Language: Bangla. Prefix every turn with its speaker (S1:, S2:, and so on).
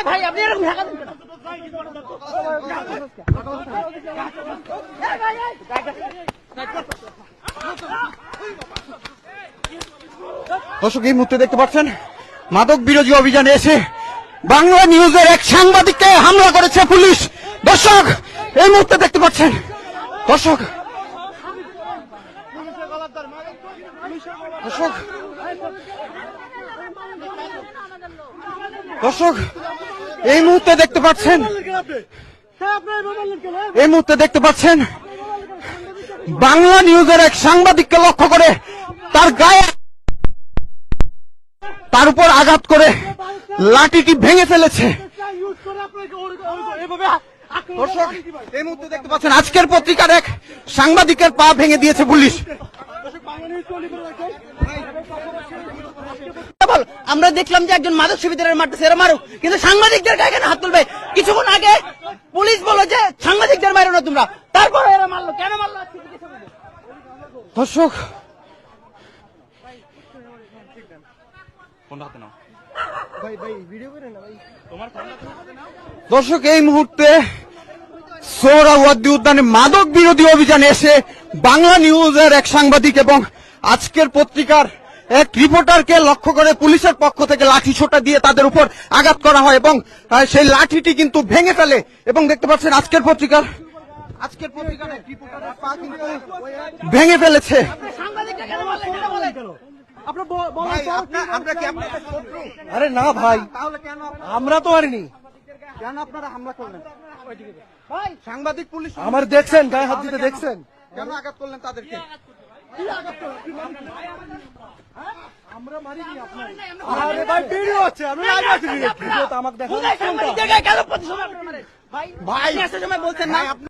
S1: ভাই আপনি এরকম ঢাকা
S2: দর্শক এই মুহূর্তে দেখতে পাচ্ছেন মাদক বিরোধী অভিযানে এসে বাংলা নিউজের এক সাংবাদিককে হামলা করেছে পুলিশ। দর্শক এই মুহূর্তে দেখতে পাচ্ছেন দর্শক দর্শক দর্শক এই মুহূর্তে দেখতে পাচ্ছেন বাংলা নিউজের এক সাংবাদিককে লক্ষ্য করে তার গায়ে তার উপর আঘাত করে লাঠিটি ভেঙে ফেলেছে। দর্শক এই মুহূর্তে দেখতে পাচ্ছেন আজকের পত্রিকার এক সাংবাদিকের পা ভেঙে দিয়েছে পুলিশ।
S1: আমরা দেখলাম যে একজন মাদক সেবীদের মারতেছে, এরা মারুক, কিন্তু সাংবাদিকদের গায়ে কেন হাত তুলবে? কিছুক্ষণ আগে পুলিশ বলল যে সাংবাদিকদের মারো না তোমরা, তারপরে এরা মারলো, কেন মারলো?
S2: দর্শক দর্শক এই মুহূর্তে সোহরাওয়ার্দী উদ্যানে মাদক বিরোধী অভিযানে এসে বাংলা নিউজের এক সাংবাদিক এবং আজকের পত্রিকার এক রিপোর্টারকে লক্ষ্য করে পুলিশের পক্ষ থেকে লাঠি ছোটা দিয়ে তাদের উপর আঘাত করা হয় এবং সেই লাঠিটি কিন্তু ভেঙে ফেলে এবং দেখতে পাচ্ছেন আজকের পত্রিকার এক রিপোর্টারের পা কিন্তু ভেঙে ফেলেছে। আরে না ভাই, তাহলে কেন আমরা তো মারিনি, কেন আপনারা হামলা করলেন? সাংবাদিক পুলিশ আমার দেখছেন গায়ে হাত দিতে, দেখছেন কেন আঘাত করলেন তাদেরকে? আমরা মারিনি, আরে ভাই ভিডিও আছে, আমি লাইভ আছি, ভিডিও তো আমাকে দেখান।
S1: সাংবাদিকদের গায়ে কেন প্রতিশোধ? ভাই ভাই সময় বলছেন না।